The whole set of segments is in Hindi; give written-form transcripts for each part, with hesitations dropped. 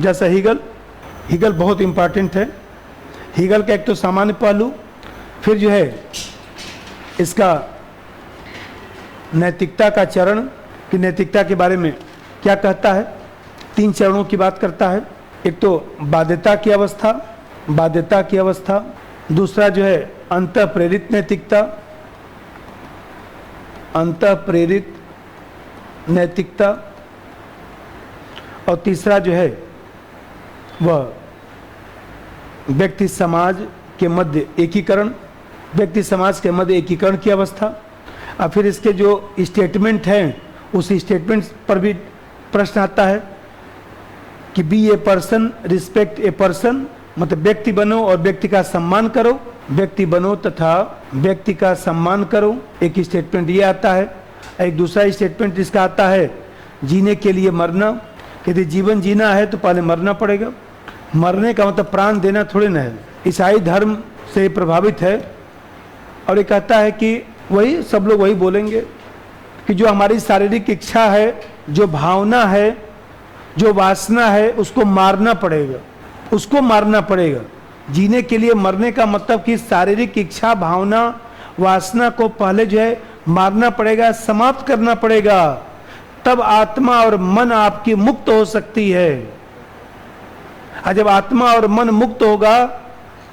जैसा हीगल बहुत इंपॉर्टेंट है। हीगल का एक तो सामान्य पहलू, फिर जो है इसका नैतिकता का चरण कि नैतिकता के बारे में क्या कहता है, 3 चरणों की बात करता है। एक तो बाध्यता की अवस्था, दूसरा जो है अंतः प्रेरित नैतिकता, और तीसरा जो है वह व्यक्ति समाज के मध्य एकीकरण की अवस्था। और फिर इसके जो स्टेटमेंट हैं उस स्टेटमेंट पर भी प्रश्न आता है कि be a person respect a person, मतलब व्यक्ति बनो और व्यक्ति का सम्मान करो, व्यक्ति बनो तथा व्यक्ति का सम्मान करो। एक स्टेटमेंट ये आता है। एक दूसरा स्टेटमेंट इसका आता है जीने के लिए मरना। यदि जीवन जीना है तो पहले मरना पड़ेगा। मरने का मतलब प्राण देना थोड़ी ना है। ईसाई धर्म से प्रभावित है और ये कहता है कि वही सब लोग वही बोलेंगे कि जो हमारी शारीरिक इच्छा है, जो भावना है, जो वासना है, उसको मारना पड़ेगा। जीने के लिए मरने का मतलब कि शारीरिक इच्छा, भावना, वासना को पहले जो है मारना पड़ेगा, समाप्त करना पड़ेगा, तब आत्मा और मन आपकी मुक्त हो सकती है। और जब आत्मा और मन मुक्त होगा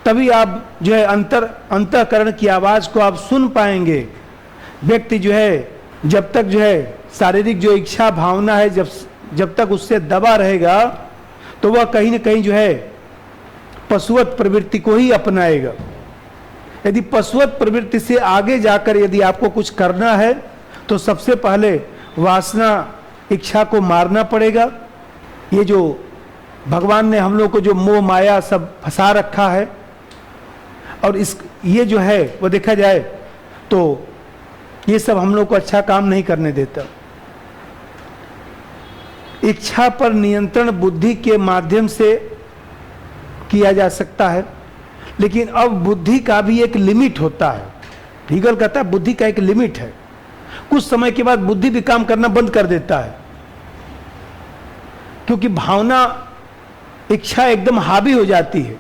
तभी आप जो है अंतःकरण की आवाज को आप सुन पाएंगे। व्यक्ति जो है जब तक जो है शारीरिक जो इच्छा भावना है जब तक उससे दबा रहेगा तो वह कहीं न कहीं जो है पशुवत प्रवृत्ति को ही अपनाएगा। यदि पशुवत प्रवृत्ति से आगे जाकर यदि आपको कुछ करना है तो सबसे पहले वासना इच्छा को मारना पड़ेगा। ये जो भगवान ने हम लोग को जो मोह माया सब फंसा रखा है, और ये जो है वो देखा जाए तो ये सब हम लोग को अच्छा काम नहीं करने देता। इच्छा पर नियंत्रण बुद्धि के माध्यम से किया जा सकता है, लेकिन अब बुद्धि का भी एक लिमिट होता है। हीगल कहता है बुद्धि का एक लिमिट है। कुछ समय के बाद बुद्धि भी काम करना बंद कर देता है, क्योंकि भावना इच्छा एकदम हावी हो जाती है।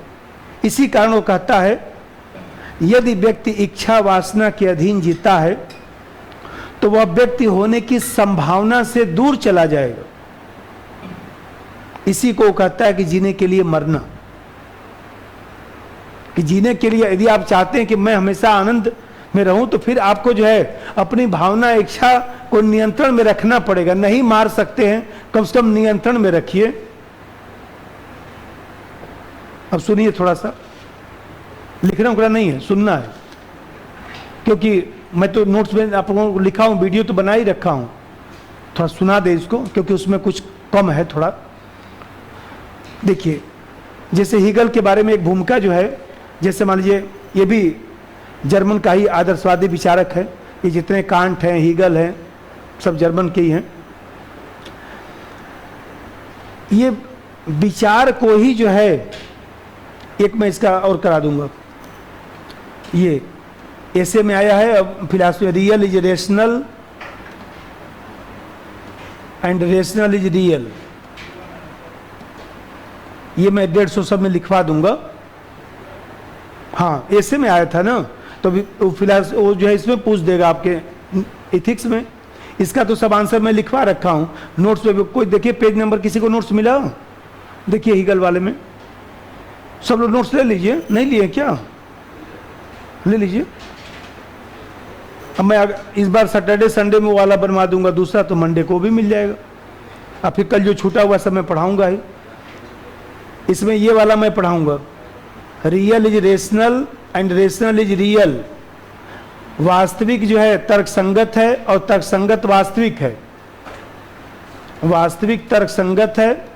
इसी कारण वो कहता है यदि व्यक्ति इच्छा वासना के अधीन जीता है तो वह व्यक्ति होने की संभावना से दूर चला जाएगा। इसी को कहता है कि जीने के लिए मरना। कि जीने के लिए यदि आप चाहते हैं कि मैं हमेशा आनंद में रहूं तो फिर आपको जो है अपनी भावना इच्छा को नियंत्रण में रखना पड़ेगा। नहीं मार सकते हैं, कम से कम नियंत्रण में रखिए। अब सुनिए, थोड़ा सा लिखना उखना नहीं है, सुनना है, क्योंकि मैं तो नोट्स में आप लोगों को लिखा हूं, वीडियो तो बना ही रखा हूं। थोड़ा सुना दे इसको, क्योंकि उसमें कुछ कम है थोड़ा। देखिए, जैसे हीगल के बारे में एक भूमिका जो है, जैसे मान लीजिए ये भी जर्मन का ही आदर्शवादी विचारक है। ये जितने कांट हैं, हीगल हैं, सब जर्मन के ही हैं। ये विचार को ही जो है, एक मैं इसका और करा दूंगा, ये ऐसे में आया है। अब philosophy real is rational and rational is real, ये मैं 150 सब में लिखवा दूंगा। हाँ, ऐसे में आया था ना, तो फिलहाल वो जो है इसमें पूछ देगा आपके इथिक्स में। इसका तो सब आंसर मैं लिखवा रखा हूँ नोट्स पे। कोई देखिए पेज नंबर, किसी को नोट्स मिला? देखिए हीगल वाले में सब लोग नोट्स ले लीजिए। नहीं लिए क्या? ले लीजिए। अब मैं इस बार सैटरडे संडे में वाला बनवा दूंगा, दूसरा तो मंडे को भी मिल जाएगा। अब फिर कल जो छूटा हुआ सब मैं पढ़ाऊंगा ही। इसमें ये वाला मैं पढ़ाऊंगा, real is rational and rational is real. वास्तविक जो है तर्क संगत है और तर्क संगत वास्तविक है। वास्तविक तर्क संगत है,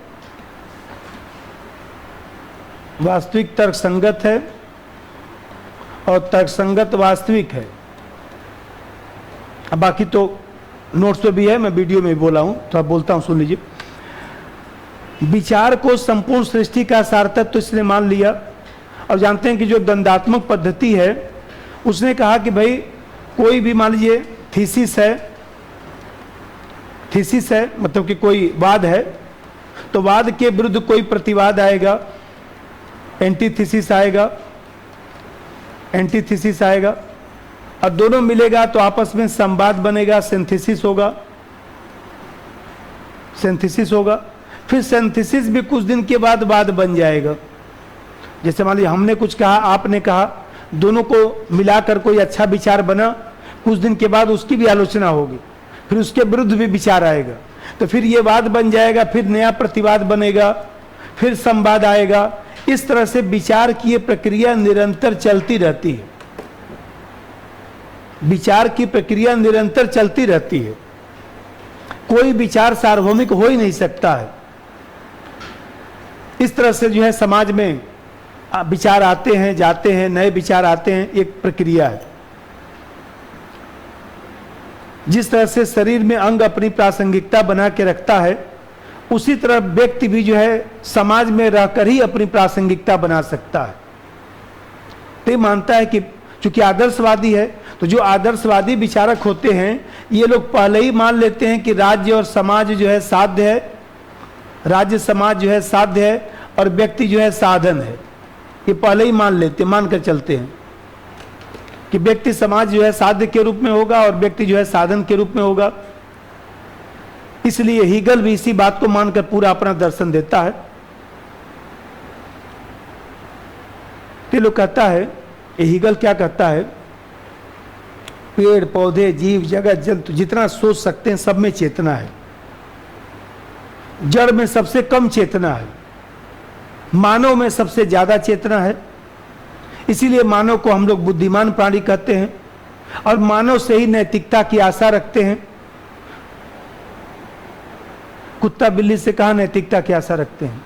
वास्तविक तर्क संगत है और तर्क संगत वास्तविक है। अब बाकी तो नोट्स पे भी है, मैं वीडियो में भी बोला हूं, तो आप बोलता हूं, सुन लीजिए। विचार को संपूर्ण सृष्टि का सार्थक तो इसने मान लिया, और जानते हैं कि जो द्वंदात्मक पद्धति है उसने कहा कि भाई कोई भी मान लीजिए थीसिस है, मतलब कि कोई वाद है, तो वाद के विरुद्ध कोई प्रतिवाद आएगा, एंटीथेसिस आएगा, एंटीथेसिस आएगा, और दोनों मिलेगा तो आपस में संवाद बनेगा, सिंथेसिस होगा, सिंथेसिस होगा। फिर सिंथेसिस भी कुछ दिन के बाद वाद बन जाएगा। जैसे मान लीजिए हमने कुछ कहा, आपने कहा, दोनों को मिलाकर कोई अच्छा विचार बना, कुछ दिन के बाद उसकी भी आलोचना होगी, फिर उसके विरुद्ध भी विचार आएगा, तो फिर ये वाद बन जाएगा, फिर नया प्रतिवाद बनेगा, फिर संवाद आएगा। इस तरह से विचार की ये प्रक्रिया निरंतर चलती रहती है। विचार की प्रक्रिया निरंतर चलती रहती है। कोई विचार सार्वभौमिक हो ही नहीं सकता है। इस तरह से जो है समाज में विचार आते हैं, जाते हैं, नए विचार आते हैं, एक प्रक्रिया है। जिस तरह से शरीर में अंग अपनी प्रासंगिकता बना के रखता है, उसी तरह व्यक्ति भी जो है समाज में रहकर ही अपनी प्रासंगिकता बना सकता है। तो ये मानता है कि चूंकि आदर्शवादी है, तो जो आदर्शवादी विचारक होते हैं, ये लोग पहले ही मान लेते हैं कि राज्य और समाज जो है साध्य है, राज्य समाज जो है साध्य है और व्यक्ति जो है साधन है। ये पहले ही मान लेते, मान कर चलते हैं कि व्यक्ति समाज जो है साध्य के रूप में होगा और व्यक्ति जो है साधन के रूप में होगा। इसलिए हीगल भी इसी बात को मानकर पूरा अपना दर्शन देता है। ये लोग कहता है, ये हीगल क्या कहता है, पेड़ पौधे जीव जगत जंतु जितना सोच सकते हैं सब में चेतना है, जड़ में सबसे कम चेतना है, मानव में सबसे ज्यादा चेतना है। इसीलिए मानव को हम लोग बुद्धिमान प्राणी कहते हैं और मानव से ही नैतिकता की आशा रखते हैं। कुत्ता बिल्ली से कहाँ नैतिकता की आशा रखते हैं?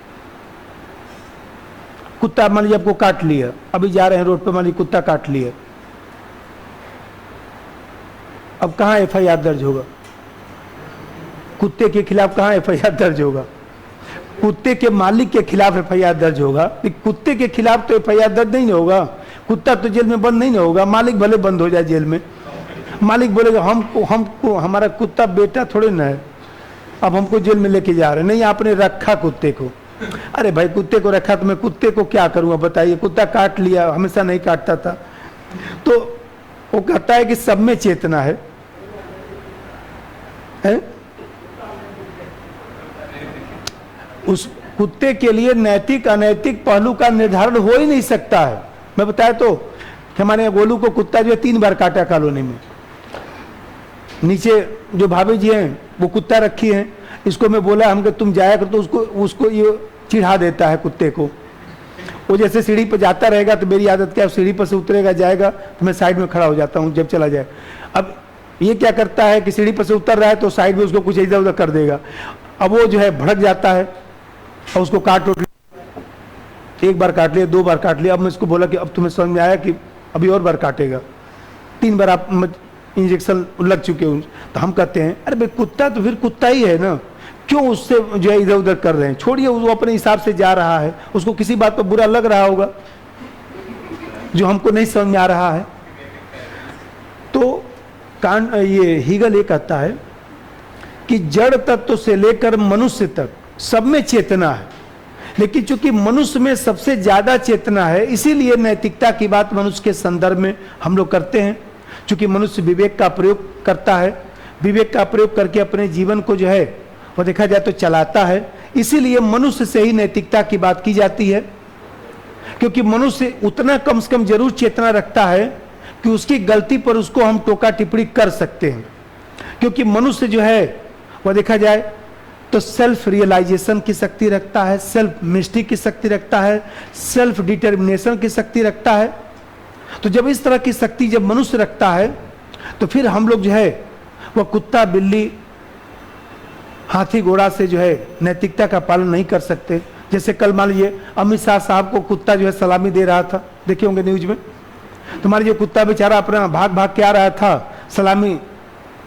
कुत्ता मान लीजिए आपको काट लिया, अभी जा रहे हैं रोड पे, मान लीजिए कुत्ता काट लिया, अब कहाँ एफआईआर दर्ज होगा? कुत्ते के खिलाफ कहाँ एफआईआर दर्ज होगा? कुत्ते के मालिक के खिलाफ एफआईआर दर्ज होगा। कुत्ते के खिलाफ तो एफआईआर दर्ज नहीं होगा, कुत्ता तो जेल में बंद नहीं होगा, मालिक भले बंद हो जाए जेल में। मालिक बोलेगा हमको हमारा कुत्ता बेटा थोड़े ना है, अब हमको जेल में लेके जा रहे, नहीं आपने रखा कुत्ते को। अरे भाई कुत्ते को रखा तो मैं कुत्ते को क्या करूँगा बताइए, कुत्ता काट लिया, हमेशा नहीं काटता था। तो वो कहता है कि सब में चेतना है? उस कुत्ते के लिए नैतिक अनैतिक पहलू का निर्धारण हो ही नहीं सकता है। मैं बताया तो हमारे गोलू को कुत्ता जो है 3 बार काटा कॉलोनी में। नीचे जो भाभी जी हैं वो कुत्ता रखी हैं, इसको मैं बोला हमको तुम जाया कर, तो उसको ये चिढ़ा देता है कुत्ते को। वो जैसे सीढ़ी पर जाता रहेगा तो मेरी आदत क्या, सीढ़ी पर से उतरेगा जाएगा तो मैं साइड में खड़ा हो जाता हूँ जब चला जाए। अब ये क्या करता है कि सीढ़ी पर से उतर रहा है तो साइड में उसको कुछ इधर उधर कर देगा। अब वो जो है भड़क जाता है और उसको काट उठ, 1 बार काट लिया, 2 बार काट लिया। अब मैं इसको बोला कि अब तुम्हें समझ में आया कि अभी और बार काटेगा, 3 बार आप इंजेक्शन लग चुके हो। तो हम कहते हैं अरे भाई कुत्ता तो फिर कुत्ता ही है ना, क्यों उससे जो है इधर उधर कर रहे हैं, छोड़िए, वो अपने हिसाब से जा रहा है, उसको किसी बात पर बुरा लग रहा होगा जो हमको नहीं समझ में आ रहा है। तो ये हीगल ये कहता है कि जड़ तत्व से लेकर मनुष्य तक सब में चेतना है, लेकिन चूंकि मनुष्य में सबसे ज्यादा चेतना है इसीलिए नैतिकता की बात मनुष्य के संदर्भ में हम लोग करते हैं। चूंकि मनुष्य विवेक का प्रयोग करता है, विवेक का प्रयोग करके अपने जीवन को जो है वो देखा जाए तो चलाता है, इसीलिए मनुष्य से ही नैतिकता की बात की जाती है। क्योंकि मनुष्य उतना कम से कम जरूर चेतना रखता है कि उसकी गलती पर उसको हम टोका टिप्पणी कर सकते हैं। क्योंकि मनुष्य जो है वह देखा जाए तो सेल्फ रियलाइजेशन की शक्ति रखता है, सेल्फ मिस्ट्री की शक्ति रखता है, सेल्फ डिटर्मिनेशन की शक्ति रखता है। तो जब इस तरह की शक्ति जब मनुष्य रखता है तो फिर हम लोग जो है वह कुत्ता बिल्ली हाथी घोड़ा से जो है नैतिकता का पालन नहीं कर सकते। जैसे कल मान लीजिए अमित शाह साहब को कुत्ता जो है सलामी दे रहा था, देखे होंगे न्यूज में। तो मान लीजिए कुत्ता बेचारा अपना भाग भाग के आ रहा था, सलामी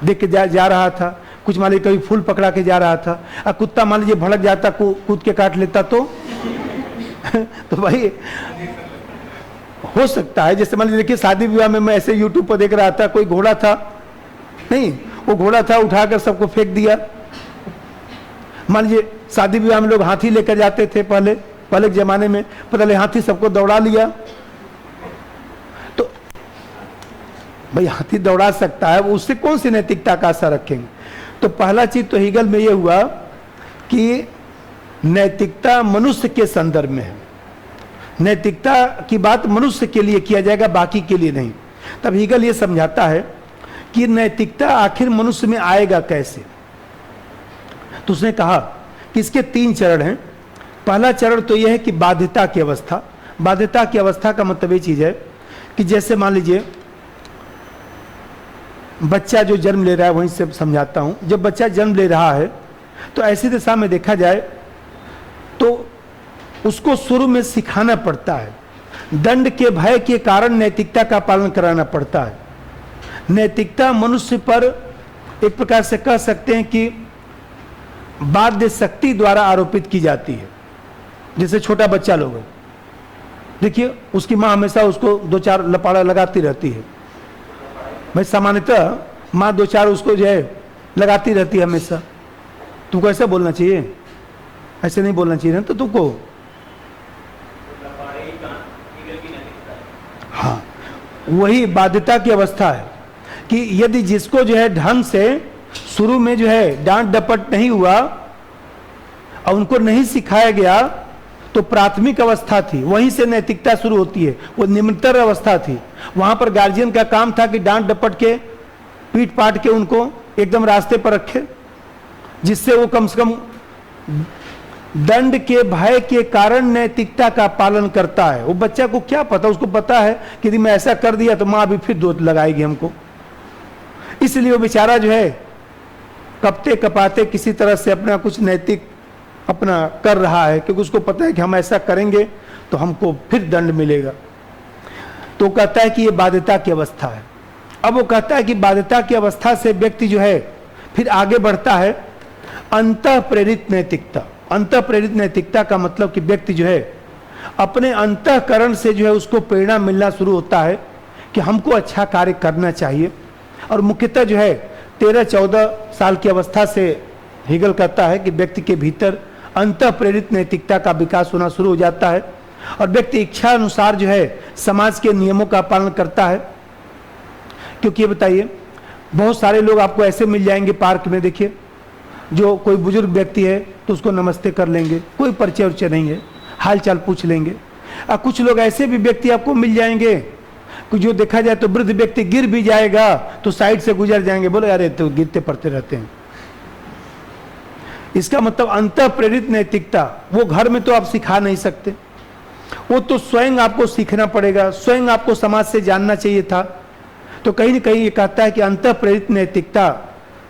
दे के जा रहा था, कुछ मान लीजिए कभी फूल पकड़ा के जा रहा था, और कुत्ता मान लीजिए भड़क जाता, कूद के काट लेता तो तो भाई हो सकता है। जैसे मान लीजिए देखिए शादी विवाह में मैं ऐसे यूट्यूब पर देख रहा था, कोई घोड़ा था, नहीं वो घोड़ा था उठाकर सबको फेंक दिया। मान लीजिए शादी विवाह में लोग हाथी लेकर जाते थे पहले के जमाने में, पहले हाथी सबको दौड़ा लिया। तो भाई हाथी दौड़ा सकता है, उससे कौन सी नैतिकता का असर रखेंगे? तो पहला चीज तो हीगल में यह हुआ कि नैतिकता मनुष्य के संदर्भ में है, नैतिकता की बात मनुष्य के लिए किया जाएगा, बाकी के लिए नहीं। तब हीगल ये समझाता है कि नैतिकता आखिर मनुष्य में आएगा कैसे। तो उसने कहा कि इसके 3 चरण हैं। पहला चरण तो यह है कि बाध्यता की अवस्था। बाध्यता की अवस्था का मतलब ये चीज है कि जैसे मान लीजिए बच्चा जो जन्म ले रहा है, वहीं से समझाता हूं। जब बच्चा जन्म ले रहा है तो ऐसी दिशा में देखा जाए तो उसको शुरू में सिखाना पड़ता है, दंड के भय के कारण नैतिकता का पालन कराना पड़ता है। नैतिकता मनुष्य पर एक प्रकार से कह सकते हैं कि बाध्य शक्ति द्वारा आरोपित की जाती है। जैसे छोटा बच्चा लोग है, देखिए उसकी माँ हमेशा उसको 2-4 लपाड़ा लगाती रहती है। भाई सामान्यतः माँ 2-4 उसको जो है लगाती रहती है हमेशा। तुमको ऐसा बोलना चाहिए, ऐसे नहीं बोलना चाहिए ना। तो तुमको हाँ, वही बाध्यता की अवस्था है कि यदि जिसको जो है ढंग से शुरू में जो है डांट डपट नहीं हुआ और उनको नहीं सिखाया गया, तो प्राथमिक अवस्था थी, वहीं से नैतिकता शुरू होती है, वो निम्नतर अवस्था थी। वहां पर गार्जियन का काम था कि डांट डपट के पीट पाट के उनको एकदम रास्ते पर रखे, जिससे वो कम से कम दंड के भय के कारण नैतिकता का पालन करता है। वो बच्चा को क्या पता, उसको पता है कि यदि मैं ऐसा कर दिया तो माँ भी फिर दोष लगाएगी हमको। इसलिए वो बेचारा जो है कपते कपाते किसी तरह से अपना कुछ नैतिक अपना कर रहा है, क्योंकि उसको पता है कि हम ऐसा करेंगे तो हमको फिर दंड मिलेगा। तो कहता है कि ये बाध्यता की अवस्था है। अब वो कहता है कि बाध्यता की अवस्था से व्यक्ति जो है फिर आगे बढ़ता है अंतः प्रेरित नैतिकता। अंतः प्रेरित नैतिकता का मतलब कि व्यक्ति जो है अपने अंतःकरण से जो है उसको प्रेरणा मिलना शुरू होता है कि हमको अच्छा कार्य करना चाहिए। और मुख्यतः जो है 13-14 साल की अवस्था से हीगल कहता है कि व्यक्ति के भीतर अंतः प्रेरित नैतिकता का विकास होना शुरू हो जाता है और व्यक्ति इच्छा अनुसार जो है समाज के नियमों का पालन करता है। क्योंकि ये बताइए, बहुत सारे लोग आपको ऐसे मिल जाएंगे पार्क में, देखिए जो कोई बुजुर्ग व्यक्ति है तो उसको नमस्ते कर लेंगे, कोई परिचय उच्चय नहीं है, हाल चाल पूछ लेंगे। और कुछ लोग ऐसे भी व्यक्ति आपको मिल जाएंगे कि जो देखा जाए तो वृद्ध व्यक्ति गिर भी जाएगा तो साइड से गुजर जाएंगे, बोले अरे तो गिरते पड़ते रहते हैं। इसका मतलब अंतः प्रेरित नैतिकता वो घर में तो आप सिखा नहीं सकते, वो तो स्वयं आपको सीखना पड़ेगा, स्वयं आपको समाज से जानना चाहिए था। तो कहीं ना कहीं ये कहता है कि अंतः प्रेरित नैतिकता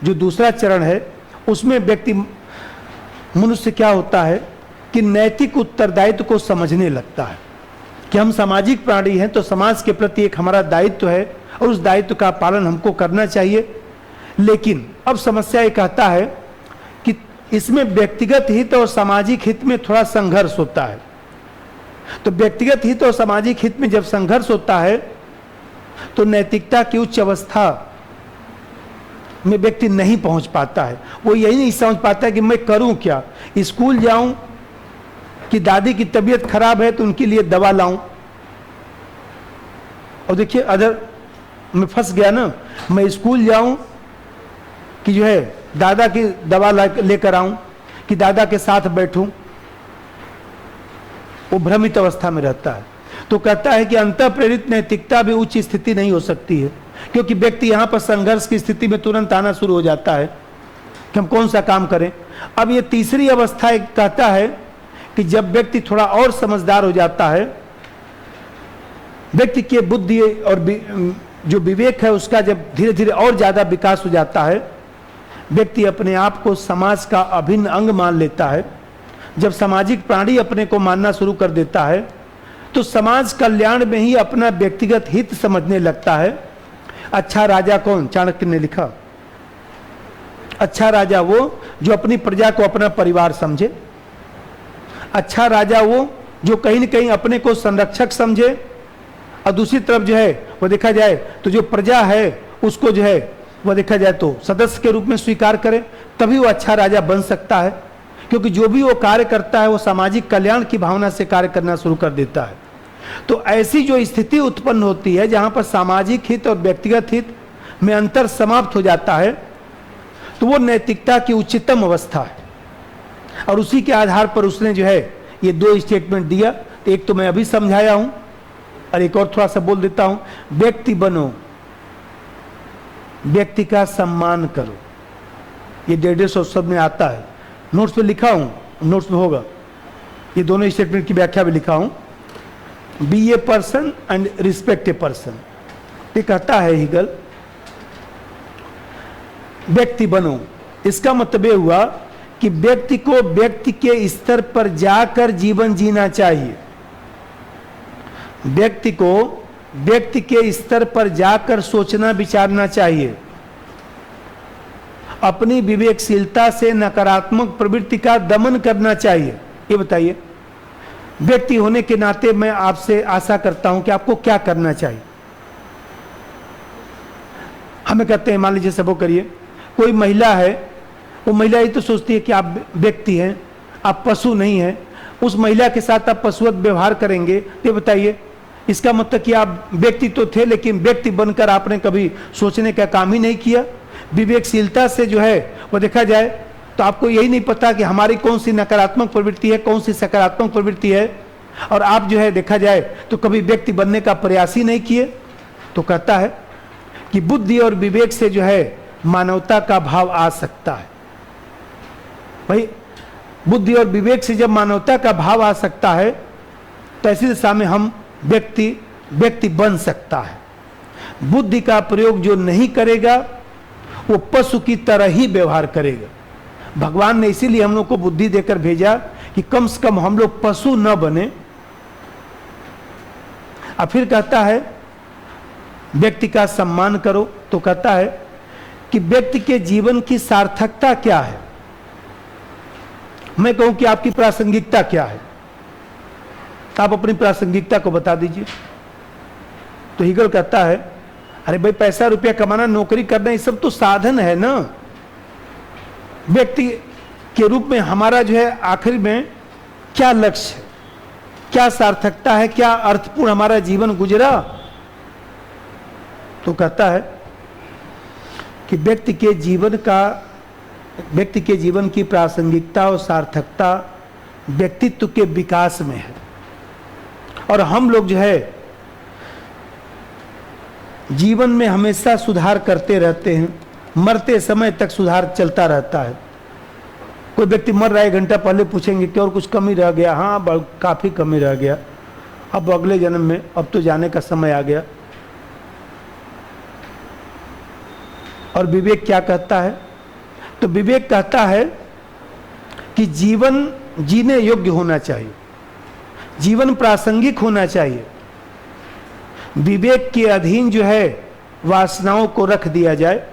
जो दूसरा चरण है, उसमें व्यक्ति मनुष्य क्या होता है कि नैतिक उत्तरदायित्व को समझने लगता है कि हम सामाजिक प्राणी हैं, तो समाज के प्रति एक हमारा दायित्व है और उस दायित्व का पालन हमको करना चाहिए। लेकिन अब समस्या ये कहता है कि इसमें व्यक्तिगत हित और सामाजिक हित में थोड़ा संघर्ष होता है। तो व्यक्तिगत हित और सामाजिक हित में जब संघर्ष होता है तो नैतिकता की उच्च अवस्था में व्यक्ति नहीं पहुंच पाता है। वो यही नहीं समझ पाता है कि मैं करूं क्या, स्कूल जाऊं कि दादी की तबीयत खराब है तो उनके लिए दवा लाऊं। और देखिए अगर मैं फंस गया ना, मैं स्कूल जाऊं कि जो है दादा की दवा लेकर आऊं कि दादा के साथ बैठूं, वो भ्रमित अवस्था में रहता है। तो कहता है कि अंतः प्रेरित नैतिकता भी उच्च स्थिति नहीं हो सकती है, क्योंकि व्यक्ति यहां पर संघर्ष की स्थिति में तुरंत आना शुरू हो जाता है कि हम कौन सा काम करें। अब ये तीसरी अवस्था एक कहता है कि जब व्यक्ति थोड़ा और समझदार हो जाता है, व्यक्ति के बुद्धि और जो विवेक है उसका जब धीरे धीरे और ज्यादा विकास हो जाता है, व्यक्ति अपने आप को समाज का अभिन्न अंग मान लेता है। जब सामाजिक प्राणी अपने को मानना शुरू कर देता है तो समाज कल्याण में ही अपना व्यक्तिगत हित समझने लगता है। अच्छा राजा कौन? चाणक्य ने लिखा, अच्छा राजा वो जो अपनी प्रजा को अपना परिवार समझे। अच्छा राजा वो जो कहीं न कहीं अपने को संरक्षक समझे, और दूसरी तरफ जो है वो देखा जाए तो जो प्रजा है उसको जो है वह देखा जाए तो सदस्य के रूप में स्वीकार करे, तभी वो अच्छा राजा बन सकता है। क्योंकि जो भी वो कार्य करता है वो सामाजिक कल्याण की भावना से कार्य करना शुरू कर देता है। तो ऐसी जो स्थिति उत्पन्न होती है जहां पर सामाजिक हित और व्यक्तिगत हित में अंतर समाप्त हो जाता है, तो वो नैतिकता की उच्चतम अवस्था है। और उसी के आधार पर उसने जो है ये 2 स्टेटमेंट दिया। एक तो मैं अभी समझाया हूं और एक और थोड़ा सा बोल देता हूं। व्यक्ति बनो, व्यक्ति का सम्मान करो, ये 150 शब्द में आता है। नोट्स पे लिखा हूं, नोट्स में होगा, ये दोनों स्टेटमेंट की व्याख्या भी लिखा हूं। Be a person and respect a person, ये कहता है हीगल, व्यक्ति बनो। इसका मतलब यह हुआ कि व्यक्ति को व्यक्ति के स्तर पर जाकर जीवन जीना चाहिए। व्यक्ति को व्यक्ति के स्तर पर जाकर सोचना विचारना चाहिए। अपनी विवेकशीलता से नकारात्मक प्रवृत्ति का दमन करना चाहिए। ये बताइए, व्यक्ति होने के नाते मैं आपसे आशा करता हूं कि आपको क्या करना चाहिए। हमें कहते हैं, मान लीजिए सब वो करिए, कोई महिला है, वो महिला ये तो सोचती है कि आप व्यक्ति हैं, आप पशु नहीं हैं, उस महिला के साथ आप पशुवत व्यवहार करेंगे। तो बताइए, इसका मतलब कि आप व्यक्ति तो थे लेकिन व्यक्ति बनकर आपने कभी सोचने का काम ही नहीं किया। विवेकशीलता से जो है वो देखा जाए तो आपको यही नहीं पता कि हमारी कौन सी नकारात्मक प्रवृत्ति है, कौन सी सकारात्मक प्रवृत्ति है, और आप जो है देखा जाए तो कभी व्यक्ति बनने का प्रयास ही नहीं किए। तो कहता है कि बुद्धि और विवेक से जो है मानवता का भाव आ सकता है। भाई, बुद्धि और विवेक से जब मानवता का भाव आ सकता है तो ऐसी दिशा में हम व्यक्ति बन सकता है। बुद्धि का प्रयोग जो नहीं करेगा वो पशु की तरह ही व्यवहार करेगा। भगवान ने इसीलिए हम लोग को बुद्धि देकर भेजा कि कम से कम हम लोग पशु न बने। और फिर कहता है व्यक्ति का सम्मान करो। तो कहता है कि व्यक्ति के जीवन की सार्थकता क्या है। मैं कहूं कि आपकी प्रासंगिकता क्या है, आप अपनी प्रासंगिकता को बता दीजिए। तो हीगल कहता है, अरे भाई, पैसा रुपया कमाना, नौकरी करना, ये सब तो साधन है ना। व्यक्ति के रूप में हमारा जो है आखिर में क्या लक्ष्य है, क्या सार्थकता है, क्या अर्थपूर्ण हमारा जीवन गुजरा। तो कहता है कि व्यक्ति के जीवन की प्रासंगिकता और सार्थकता व्यक्तित्व के विकास में है। और हम लोग जो है जीवन में हमेशा सुधार करते रहते हैं, मरते समय तक सुधार चलता रहता है। कोई व्यक्ति मर रहा है, 1 घंटा पहले पूछेंगे कि और कुछ कमी रह गया, हाँ काफी कमी रह गया, अब अगले जन्म में, अब तो जाने का समय आ गया। और विवेक क्या कहता है? तो विवेक कहता है कि जीवन जीने योग्य होना चाहिए, जीवन प्रासंगिक होना चाहिए। विवेक के अधीन जो है वासनाओं को रख दिया जाए,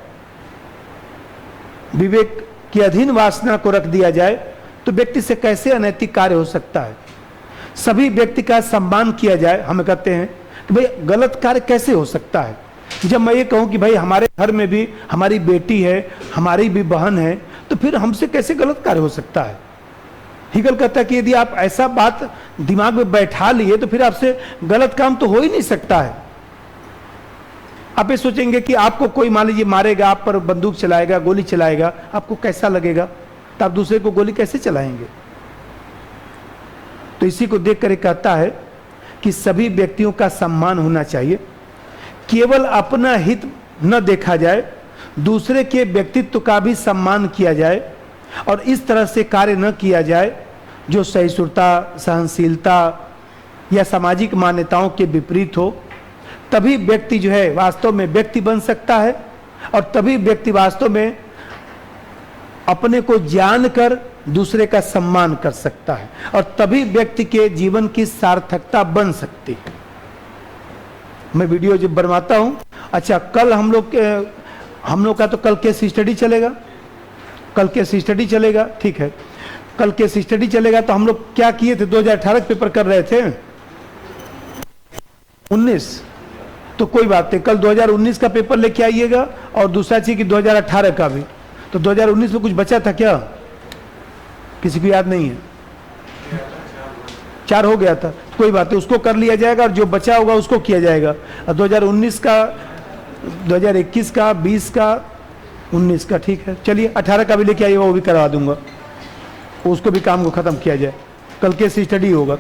विवेक के अधीन वासना को रख दिया जाए तो व्यक्ति से कैसे अनैतिक कार्य हो सकता है। सभी व्यक्ति का सम्मान किया जाए। हमें कहते हैं कि भाई गलत कार्य कैसे हो सकता है। जब मैं ये कहूं कि भाई हमारे घर में भी हमारी बेटी है, हमारी भी बहन है, तो फिर हमसे कैसे गलत कार्य हो सकता है। हीगल कहता है कि यदि आप ऐसा बात दिमाग में बैठा लिए तो फिर आपसे गलत काम तो हो ही नहीं सकता है। आप ये सोचेंगे कि आपको कोई मान लीजिए मारेगा, आप पर बंदूक चलाएगा, गोली चलाएगा, आपको कैसा लगेगा, तो आप दूसरे को गोली कैसे चलाएंगे। तो इसी को देख कर कहता है कि सभी व्यक्तियों का सम्मान होना चाहिए, केवल अपना हित न देखा जाए, दूसरे के व्यक्तित्व का भी सम्मान किया जाए और इस तरह से कार्य न किया जाए जो सहिष्णुता, सहनशीलता या सामाजिक मान्यताओं के विपरीत हो। तभी व्यक्ति जो है वास्तव में व्यक्ति बन सकता है और तभी व्यक्ति वास्तव में अपने को जानकर दूसरे का सम्मान कर सकता है और तभी व्यक्ति के जीवन की सार्थकता बन सकती है। मैं वीडियो जब बनवाता हूं, अच्छा कल हम लोग का तो कल केस स्टडी चलेगा, कल केस स्टडी चलेगा, ठीक है, कल केस स्टडी चलेगा। तो हम लोग क्या किए थे, 2018 पेपर कर रहे थे, 19, तो कोई बात नहीं, कल 2019 का पेपर लेके आइएगा और दूसरा चीज कि 2018 का भी। तो 2019 में कुछ बचा था क्या? किसी को याद नहीं है? 4 हो गया था, कोई बात नहीं, उसको कर लिया जाएगा और जो बचा होगा उसको किया जाएगा। 2019 का, 2021 का, 20 का, 19 का, ठीक है। चलिए 18 का भी लेके आइएगा, वो भी करवा दूंगा, उसको भी काम को खत्म किया जाए। कल केस स्टडी होगा।